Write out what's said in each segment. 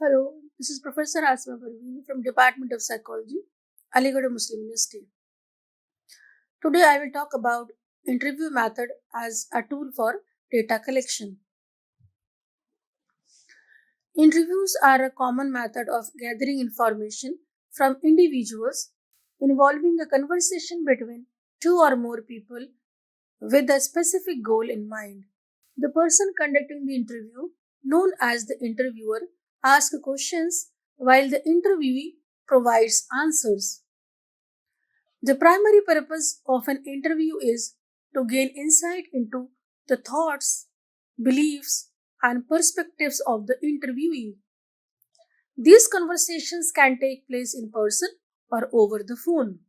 Hello, this is Professor Asma Parveen from Department of Psychology, Aligarh Muslim University. Today I will talk about interview method as a tool for data collection. Interviews are a common method of gathering information from individuals involving a conversation between two or more people with a specific goal in mind. The person conducting the interview, known as the interviewer, asks questions while the interviewee provides answers. The primary purpose of an interview is to gain insight into the thoughts, beliefs, and perspectives of the interviewee. These conversations can take place in person or over the phone.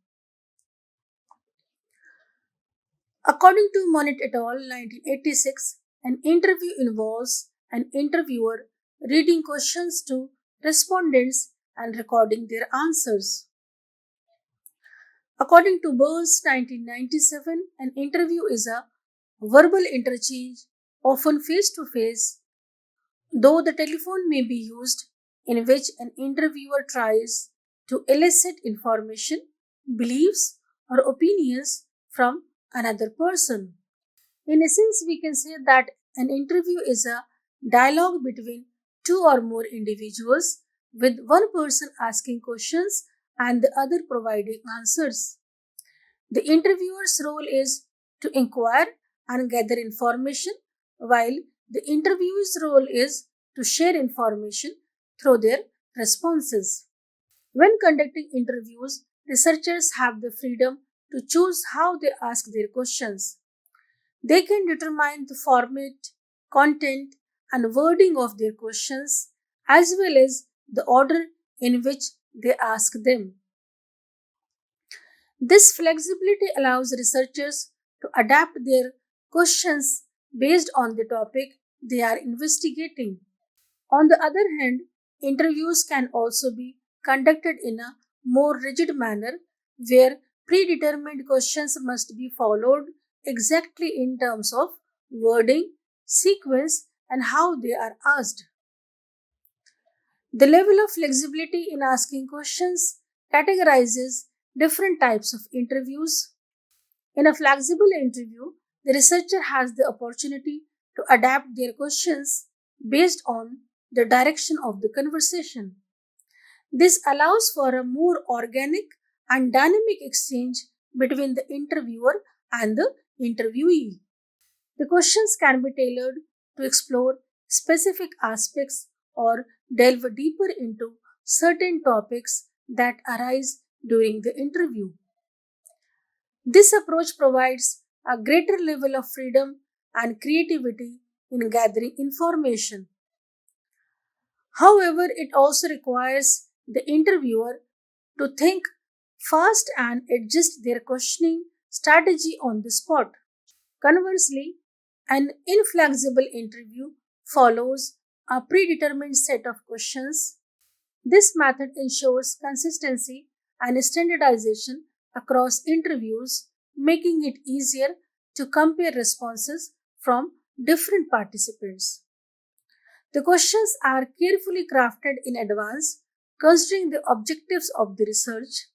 According to Monet et al. 1986, an interview involves an interviewer reading questions to respondents and recording their answers. According to Burns 1997, an interview is a verbal interchange, often face to face, though the telephone may be used, in which an interviewer tries to elicit information, beliefs, or opinions from another person. In essence, we can say that an interview is a dialogue between two or more individuals, with one person asking questions and the other providing answers. The interviewer's role is to inquire and gather information, while the interviewee's role is to share information through their responses. When conducting interviews, researchers have the freedom to choose how they ask their questions. They can determine the format, content, and wording of their questions, as well as the order in which they ask them. This flexibility allows researchers to adapt their questions based on the topic they are investigating. On the other hand, interviews can also be conducted in a more rigid manner where predetermined questions must be followed exactly in terms of wording, sequence, and how they are asked. The level of flexibility in asking questions categorizes different types of interviews. In a flexible interview, the researcher has the opportunity to adapt their questions based on the direction of the conversation. This allows for a more organic and dynamic exchange between the interviewer and the interviewee. The questions can be tailored to explore specific aspects or delve deeper into certain topics that arise during the interview. This approach provides a greater level of freedom and creativity in gathering information. However, it also requires the interviewer to think fast and adjust their questioning strategy on the spot. Conversely, an inflexible interview follows a predetermined set of questions. This method ensures consistency and standardization across interviews, making it easier to compare responses from different participants. The questions are carefully crafted in advance, considering the objectives of the research.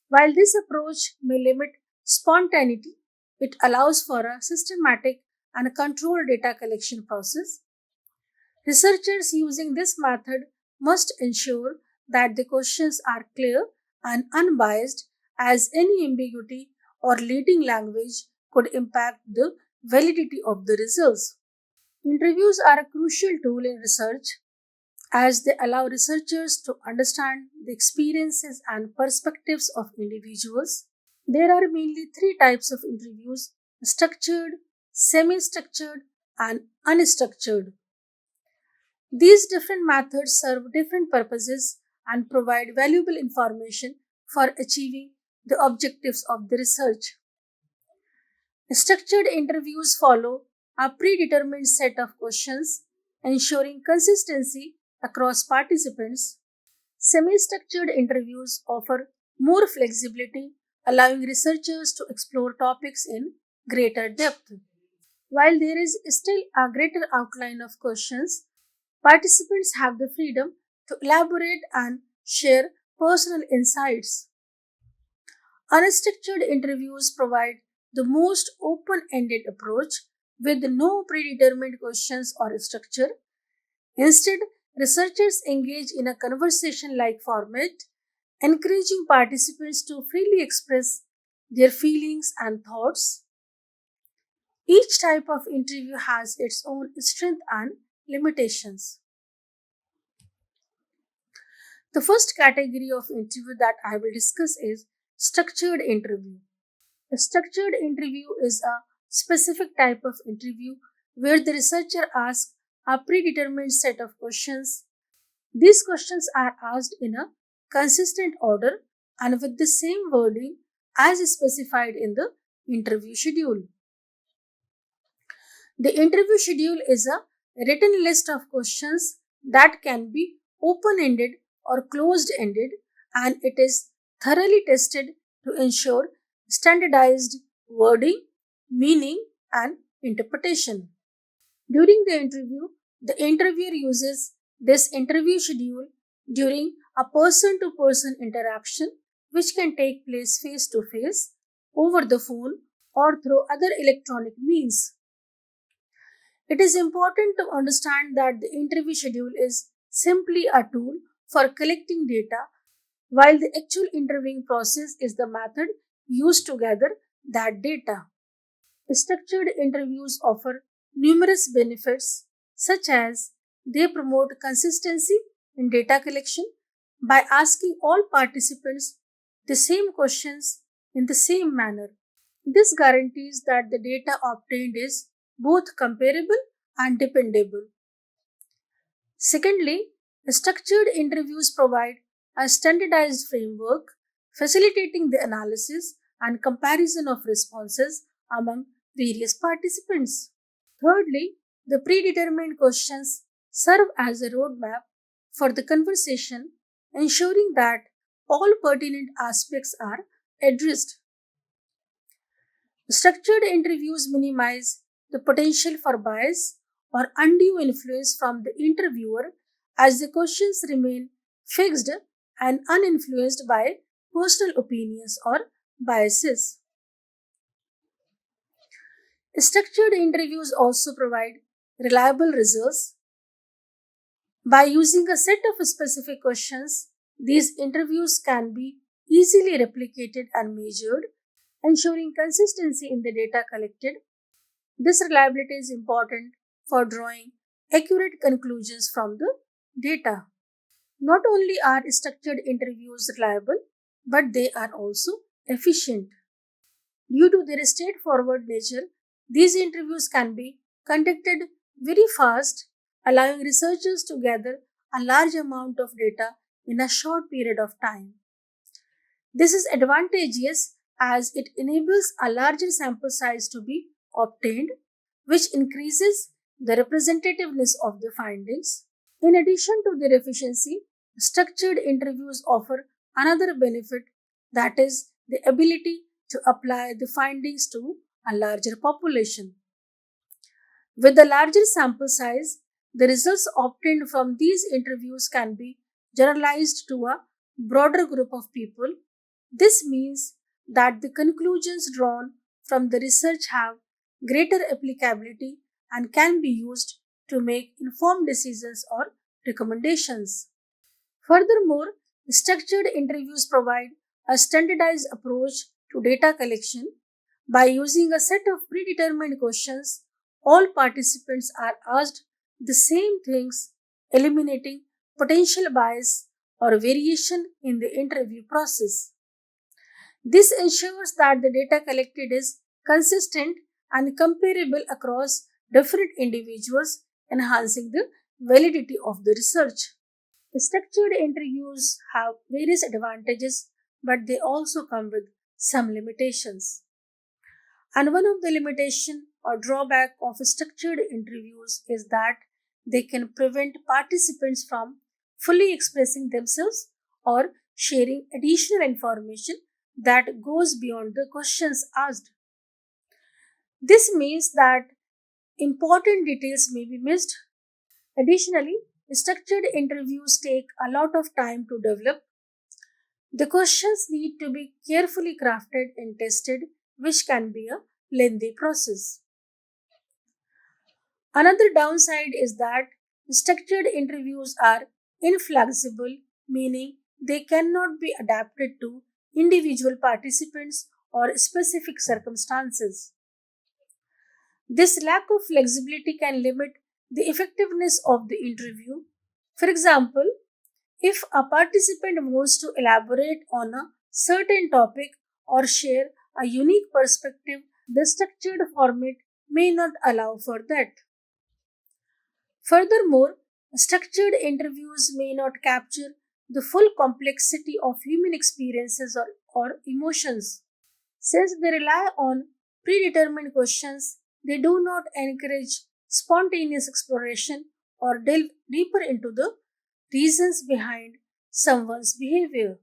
While this approach may limit spontaneity, it allows for a systematic and controlled data collection process. Researchers using this method must ensure that the questions are clear and unbiased, as any ambiguity or leading language could impact the validity of the results. Interviews are a crucial tool in research as they allow researchers to understand the experiences and perspectives of individuals. There are mainly three types of interviews: structured, semi structured, and unstructured. These different methods serve different purposes and provide valuable information for achieving the objectives of the research. Structured interviews follow a predetermined set of questions, ensuring consistency across participants. Semi structured interviews offer more flexibility, allowing researchers to explore topics in greater depth. While there is still a greater outline of questions, participants have the freedom to elaborate and share personal insights. Unstructured interviews provide the most open ended approach with no predetermined questions or structure. Instead, researchers engage in a conversation like format, encouraging participants to freely express their feelings and thoughts. Each type of interview has its own strength and limitations. The first category of interview that I will discuss is structured interview. A structured interview is a specific type of interview where the researcher asks a predetermined set of questions. These questions are asked in a consistent order and with the same wording as specified in the interview schedule. The interview schedule is a written list of questions that can be open ended or closed ended, and it is thoroughly tested to ensure standardized wording, meaning, and interpretation. During the interviewer uses this interview schedule during a person to person interaction, which can take place face to face, over the phone, or through other electronic means. It is important to understand that the interview schedule is simply a tool for collecting data, while the actual interviewing process is the method used to gather that data. Structured interviews offer numerous benefits, such as they promote consistency in data collection by asking all participants the same questions in the same manner. This guarantees that the data obtained is both comparable and dependable. Secondly, structured interviews provide a standardized framework facilitating the analysis and comparison of responses among various participants. Thirdly, the predetermined questions serve as a roadmap for the conversation, ensuring that all pertinent aspects are addressed. Structured interviews minimize the potential for bias or undue influence from the interviewer as the questions remain fixed and uninfluenced by personal opinions or biases. Structured interviews also provide reliable results. By using a set of specific questions, these interviews can be easily replicated and measured, ensuring consistency in the data collected. This reliability is important for drawing accurate conclusions from the data. Not only are structured interviews reliable, but they are also efficient. Due to their straightforward nature, these interviews can be conducted very fast, allowing researchers to gather a large amount of data in a short period of time. This is advantageous as it enables a larger sample size to be obtained, which increases the representativeness of the findings. In addition to their efficiency, structured interviews offer another benefit, that is, the ability to apply the findings to a larger population. With a larger sample size, the results obtained from these interviews can be generalized to a broader group of people. This means that the conclusions drawn from the research have greater applicability and can be used to make informed decisions or recommendations. Furthermore, structured interviews provide a standardized approach to data collection. By using a set of predetermined questions, all participants are asked the same things, eliminating potential bias or variation in the interview process. This ensures that the data collected is consistent and comparable across different individuals, enhancing the validity of the research. Structured interviews have various advantages, but they also come with some limitations. And one of the limitation or drawback of structured interviews is that they can prevent participants from fully expressing themselves or sharing additional information that goes beyond the questions asked. This means that important details may be missed. Additionally, structured interviews take a lot of time to develop. The questions need to be carefully crafted and tested, which can be a lengthy process. Another downside is that structured interviews are inflexible, meaning they cannot be adapted to individual participants or specific circumstances. This lack of flexibility can limit the effectiveness of the interview. For example, if a participant wants to elaborate on a certain topic or share a unique perspective, the structured format may not allow for that. Furthermore, structured interviews may not capture the full complexity of human experiences or emotions. Since they rely on predetermined questions, they do not encourage spontaneous exploration or delve deeper into the reasons behind someone's behavior.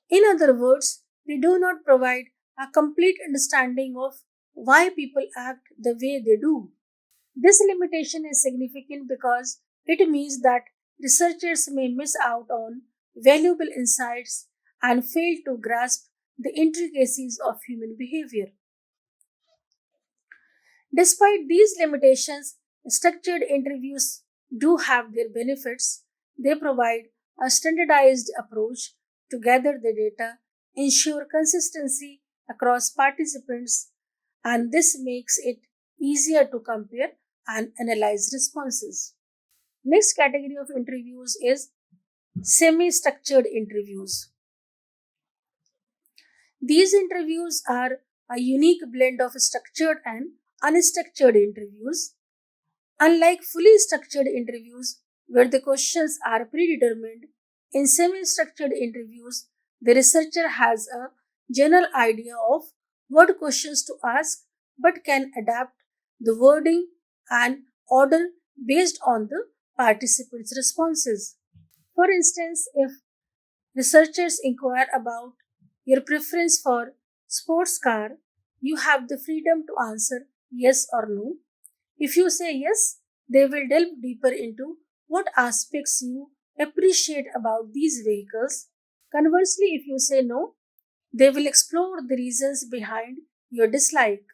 In other words, they do not provide a complete understanding of why people act the way they do. This limitation is significant because it means that researchers may miss out on valuable insights and fail to grasp the intricacies of human behavior. Despite these limitations, structured interviews do have their benefits. They provide a standardized approach to gather the data, ensure consistency across participants, and this makes it easier to compare and analyze responses. Next category of interviews is semi structured interviews. These interviews are a unique blend of structured and unstructured interviews. Unlike fully structured interviews, where the questions are predetermined, in semi structured interviews, the researcher has a general idea of what questions to ask but can adapt the wording and order based on the participants' responses. For instance, if researchers inquire about your preference for sports car, you have the freedom to answer yes or no. If you say yes, they will delve deeper into what aspects you appreciate about these vehicles. Conversely, if you say no, they will explore the reasons behind your dislike.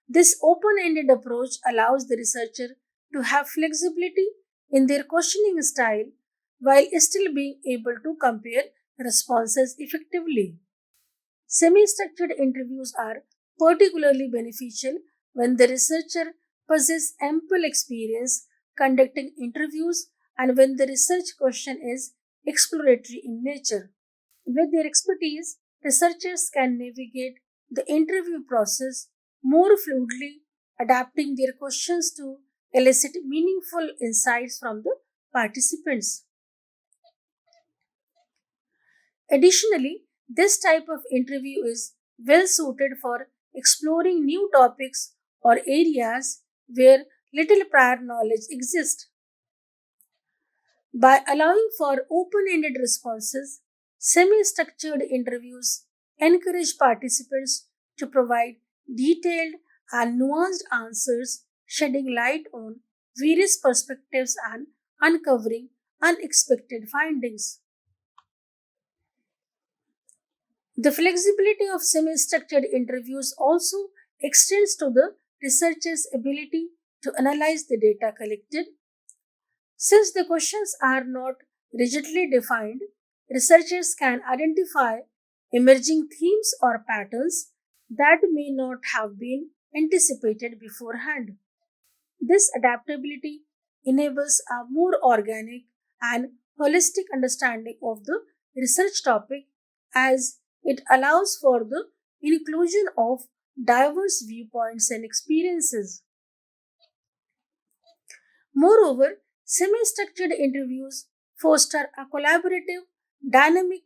This open ended approach allows the researcher to have flexibility in their questioning style while still being able to compare responses effectively. Semi structured interviews are particularly beneficial when the researcher possesses ample experience conducting interviews and when the research question is exploratory in nature. With their expertise, researchers can navigate the interview process more fluidly, adapting their questions to elicit meaningful insights from the participants. Additionally, this type of interview is well suited for exploring new topics or areas where little prior knowledge exists. By allowing for open ended responses, semi structured interviews encourage participants to provide detailed and nuanced answers, shedding light on various perspectives and uncovering unexpected findings. The flexibility of semi structured interviews also extends to the researcher's ability to analyze the data collected. Since the questions are not rigidly defined, researchers can identify emerging themes or patterns that may not have been anticipated beforehand. This adaptability enables a more organic and holistic understanding of the research topic as it allows for the inclusion of diverse viewpoints and experiences. Moreover, semi structured interviews foster a collaborative dynamic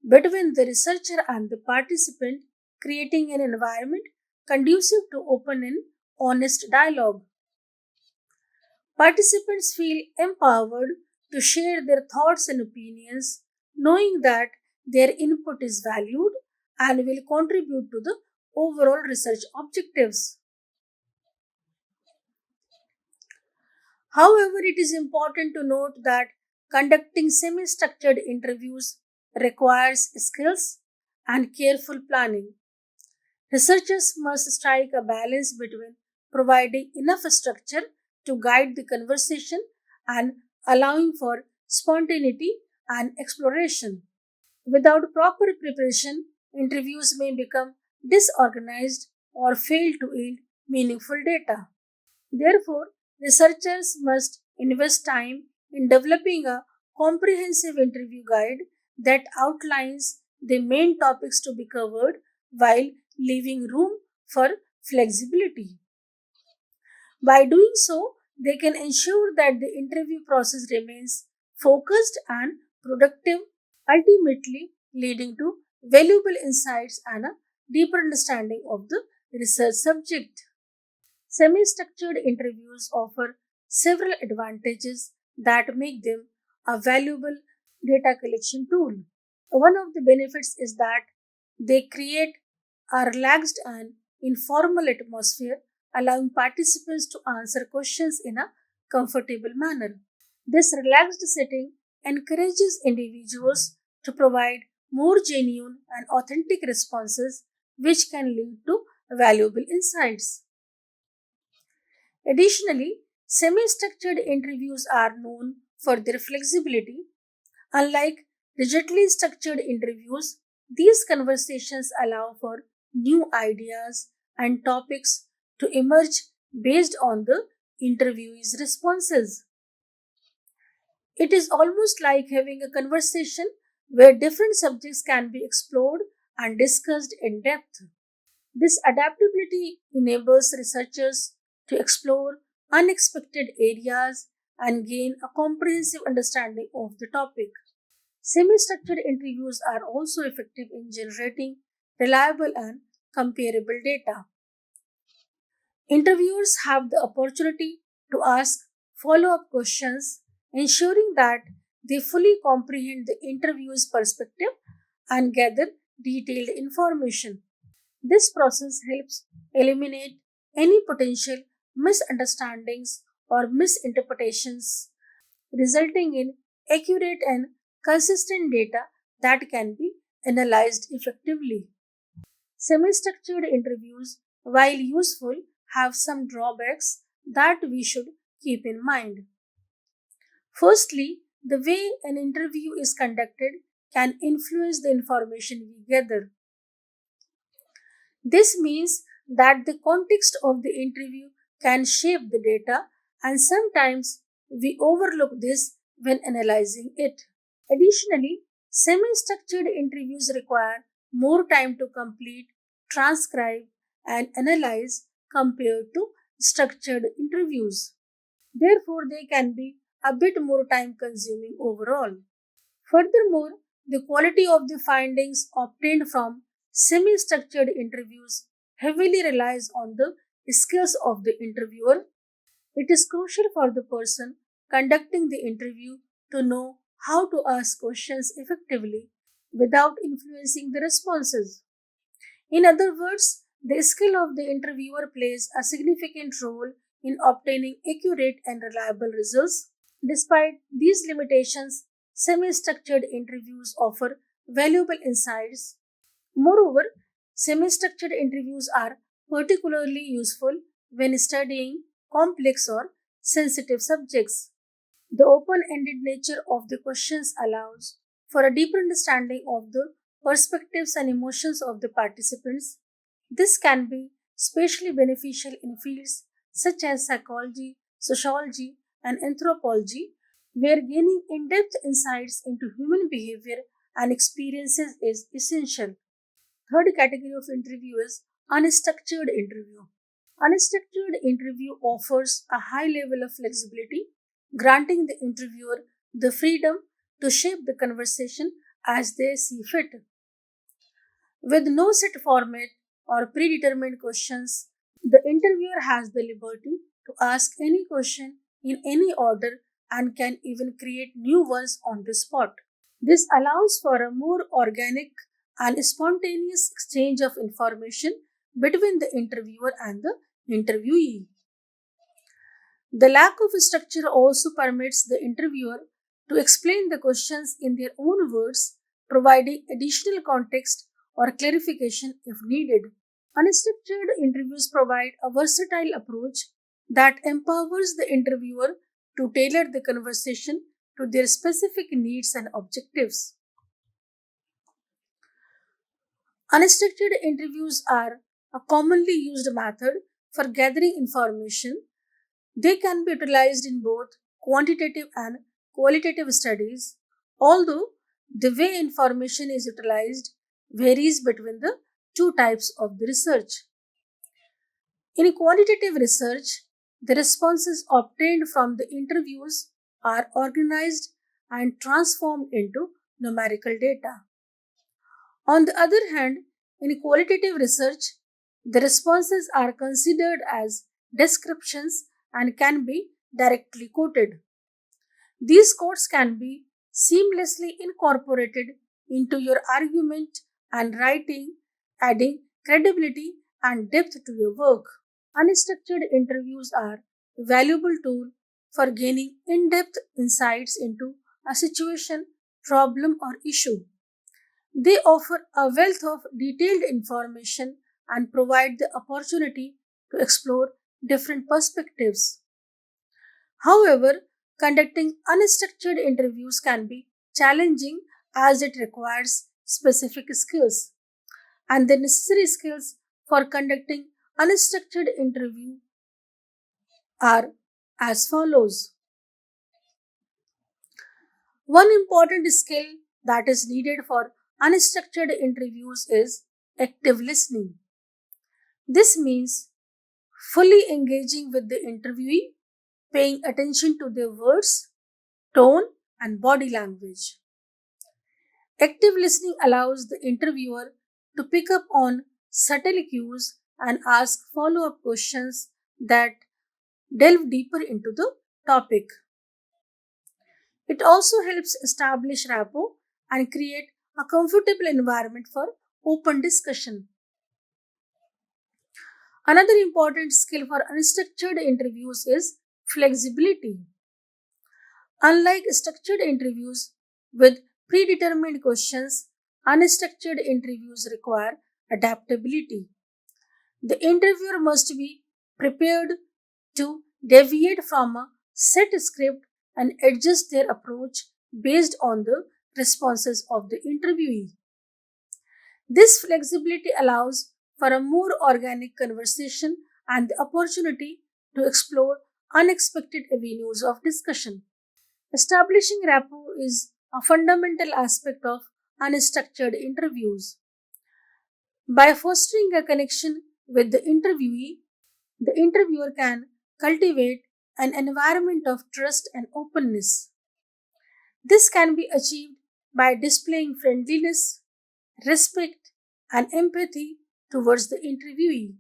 between the researcher and the participant, creating an environment conducive to open and honest dialogue. Participants feel empowered to share their thoughts and opinions, knowing that their input is valued and will contribute to the overall research objectives. However, it is important to note that conducting semi structured interviews requires skills and careful planning. Researchers must strike a balance between providing enough structure to guide the conversation and allowing for spontaneity and exploration. Without proper preparation, interviews may become disorganized or fail to yield meaningful data. Therefore, researchers must invest time in developing a comprehensive interview guide that outlines the main topics to be covered while leaving room for flexibility. By doing so, they can ensure that the interview process remains focused and productive, ultimately leading to valuable insights and a deeper understanding of the research subject. Semi structured interviews offer several advantages that make them a valuable data collection tool. One of the benefits is that they create a relaxed and informal atmosphere, allowing participants to answer questions in a comfortable manner. This relaxed setting encourages individuals to provide more genuine and authentic responses, which can lead to valuable insights. Additionally, semi structured interviews are known for their flexibility. Unlike rigidly structured interviews, these conversations allow for new ideas and topics to emerge based on the interviewee's responses. It is almost like having a conversation where different subjects can be explored and discussed in depth. This adaptability enables researchers to explore unexpected areas and gain a comprehensive understanding of the topic. Semi structured interviews are also effective in generating reliable and comparable data. Interviewers have the opportunity to ask follow up questions, ensuring that they fully comprehend the interviewer's perspective and gather detailed information. This process helps eliminate any potential misunderstandings or misinterpretations, resulting in accurate and consistent data that can be analyzed effectively. Semi structured interviews, while useful, have some drawbacks that we should keep in mind. Firstly, the way an interview is conducted can influence the information we gather. This means that the context of the interview can shape the data, and sometimes we overlook this when analyzing it. Additionally, semi structured interviews require more time to complete, transcribe, and analyze compared to structured interviews. Therefore, they can be a bit more time consuming overall. Furthermore, the quality of the findings obtained from semi structured interviews heavily relies on the skills of the interviewer. It is crucial for the person conducting the interview to know how to ask questions effectively without influencing the responses. In other words, the skill of the interviewer plays a significant role in obtaining accurate and reliable results. Despite these limitations, semi structured interviews offer valuable insights. Moreover, semi structured interviews are particularly useful when studying complex or sensitive subjects. The open ended nature of the questions allows for a deeper understanding of the perspectives and emotions of the participants. This can be especially beneficial in fields such as psychology, sociology, and anthropology, where gaining in depth insights into human behavior and experiences is essential. Third category of interview is unstructured interview. Unstructured interview offers a high level of flexibility, granting the interviewer the freedom to shape the conversation as they see fit. With no set format or predetermined questions, the interviewer has the liberty to ask any question in any order and can even create new ones on the spot. This allows for a more organic and spontaneous exchange of information between the interviewer and the interviewee. The lack of structure also permits the interviewer to explain the questions in their own words, providing additional context or clarification if needed. Unstructured interviews provide a versatile approach that empowers the interviewer to tailor the conversation to their specific needs and objectives. Unstructured interviews are a commonly used method for gathering information. They can be utilized in both quantitative and qualitative studies, although the way information is utilized varies between the two types of the research. In quantitative research, the responses obtained from the interviews are organized and transformed into numerical data. On the other hand, in qualitative research, the responses are considered as descriptions and can be directly quoted. These quotes can be seamlessly incorporated into your argument and writing, adding credibility and depth to your work. Unstructured interviews are a valuable tool for gaining in depth insights into a situation, problem, or issue. They offer a wealth of detailed information and provide the opportunity to explore different perspectives. However, conducting unstructured interviews can be challenging as it requires specific skills, and the necessary skills for conducting unstructured interview are as follows. One important skill that is needed for unstructured interviews is active listening. This means fully engaging with the interviewee, paying attention to their words, tone, and body language. Active listening allows the interviewer to pick up on subtle cues and ask follow up questions that delve deeper into the topic. It also helps establish rapport and create a comfortable environment for open discussion. Another important skill for unstructured interviews is flexibility. Unlike structured interviews with predetermined questions, unstructured interviews require adaptability. The interviewer must be prepared to deviate from a set script and adjust their approach based on the responses of the interviewee. This flexibility allows for a more organic conversation and the opportunity to explore unexpected avenues of discussion. Establishing rapport is a fundamental aspect of unstructured interviews. By fostering a connection with the interviewee, the interviewer can cultivate an environment of trust and openness. This can be achieved by displaying friendliness, respect, and empathy towards the interviewee.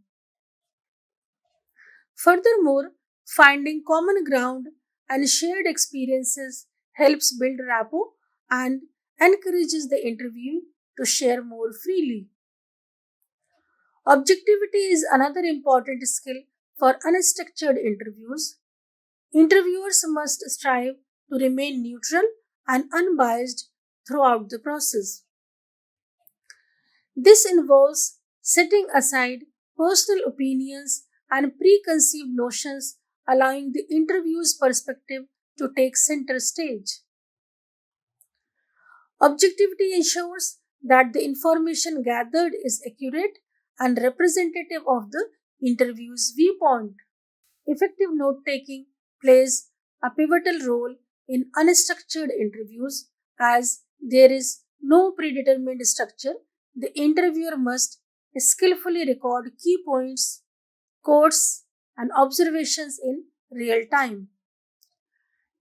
Furthermore, finding common ground and shared experiences helps build rapport and encourages the interviewee to share more freely. Objectivity is another important skill for unstructured interviews. Interviewers must strive to remain neutral and unbiased throughout the process. This involves setting aside personal opinions and preconceived notions, allowing the interview's perspective to take center stage. Objectivity ensures that the information gathered is accurate and representative of the interview's viewpoint. Effective note taking plays a pivotal role in unstructured interviews as there is no predetermined structure. The interviewer must skillfully record key points, quotes, and observations in real time.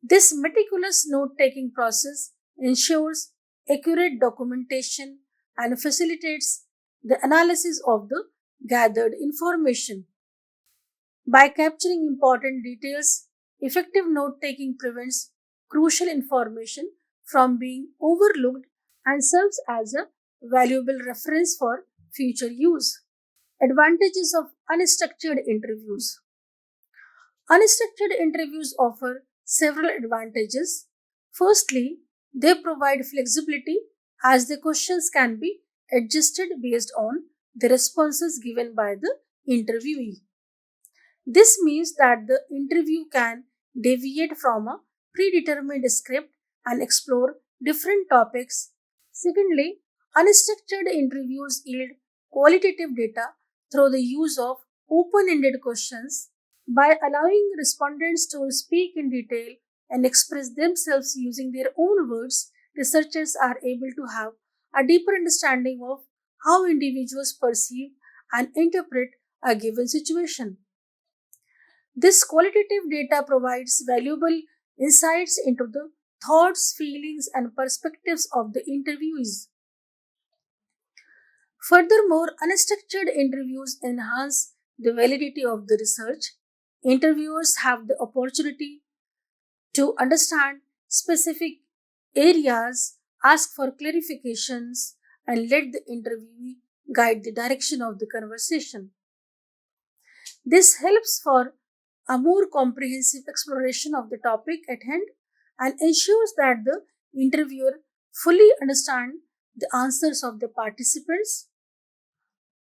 This meticulous note taking process ensures accurate documentation and facilitates the analysis of the gathered information. By capturing important details, effective note taking prevents crucial information from being overlooked and serves as a valuable reference for future use. Advantages of unstructured interviews. Unstructured interviews offer several advantages. Firstly, they provide flexibility as the questions can be adjusted based on the responses given by the interviewee. This means that the interview can deviate from a predetermined script and explore different topics. Secondly, unstructured interviews yield qualitative data through the use of open ended questions. By allowing respondents to speak in detail and express themselves using their own words, researchers are able to have a deeper understanding of how individuals perceive and interpret a given situation. This qualitative data provides valuable insights into the thoughts, feelings, and perspectives of the interviewees. Furthermore, unstructured interviews enhance the validity of the research. Interviewers have the opportunity to understand specific areas, ask for clarifications, and let the interviewee guide the direction of the conversation. This helps for a more comprehensive exploration of the topic at hand and ensures that the interviewer fully understands the answers of the participants.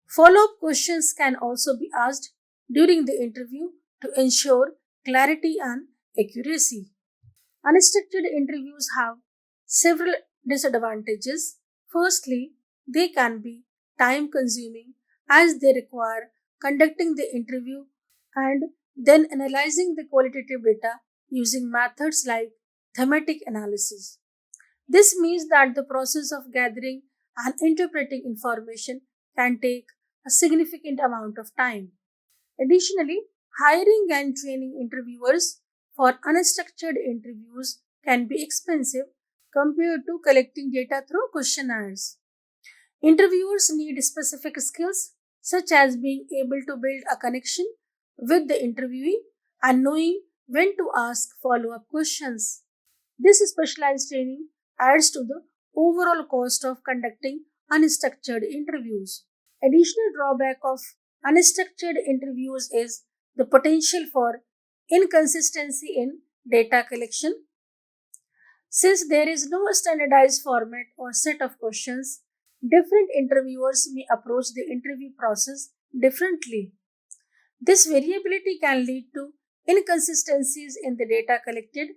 Follow up questions can also be asked during the interview to ensure clarity and accuracy. Unstructured interviews have several disadvantages. Firstly, they can be time consuming as they require conducting the interview and then analyzing the qualitative data using methods like thematic analysis. This means that the process of gathering and interpreting information can take a significant amount of time. Additionally, hiring and training interviewers for unstructured interviews can be expensive compared to collecting data through questionnaires. Interviewers need specific skills such as being able to build a connection with the interviewee and knowing when to ask follow up questions. This specialized training adds to the overall cost of conducting unstructured interviews. Additional drawback of unstructured interviews is the potential for inconsistency in data collection. Since there is no standardized format or set of questions, different interviewers may approach the interview process differently. This variability can lead to inconsistencies in the data collected,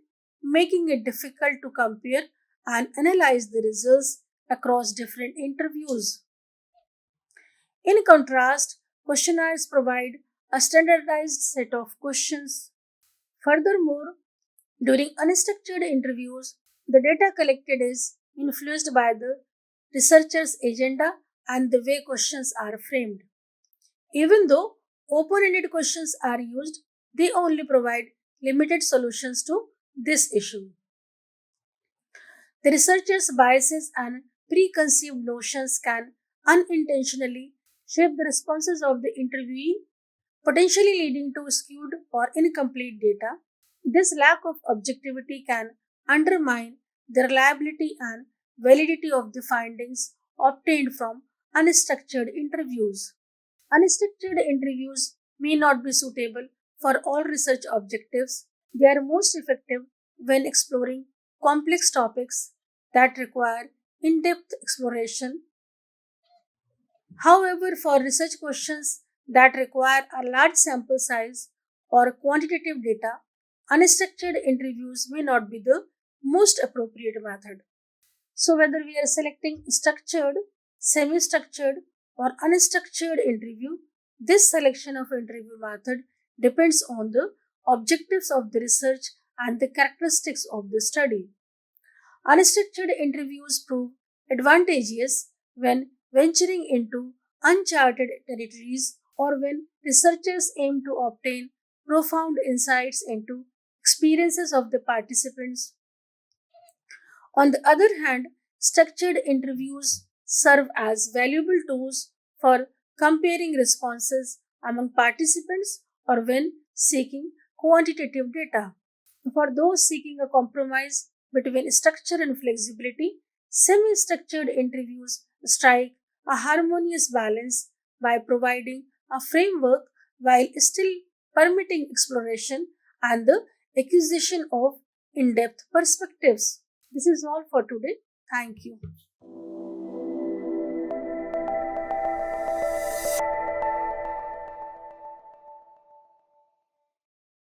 making it difficult to compare and analyze the results across different interviews. In contrast, questionnaires provide a standardized set of questions. Furthermore, during unstructured interviews, the data collected is influenced by the researcher's agenda and the way questions are framed. Even though open ended questions are used, they only provide limited solutions to this issue. The researcher's biases and preconceived notions can unintentionally shape the responses of the interviewee, potentially leading to skewed or incomplete data. This lack of objectivity can undermine the reliability and validity of the findings obtained from unstructured interviews. Unstructured interviews may not be suitable for all research objectives. They are most effective when exploring complex topics that require in depth exploration. However, for research questions that require a large sample size or quantitative data, unstructured interviews may not be the most appropriate method. So, whether we are selecting structured, semi structured, or unstructured interview, this selection of interview method depends on the objectives of the research and the characteristics of the study. Unstructured interviews prove advantageous when venturing into uncharted territories or when researchers aim to obtain profound insights into experiences of the participants. On the other hand, structured interviews serve as valuable tools for comparing responses among participants or when seeking quantitative data. For those seeking a compromise between structure and flexibility, semi structured interviews strike a harmonious balance by providing a framework while still permitting exploration and the acquisition of in depth perspectives. This is all for today. Thank you.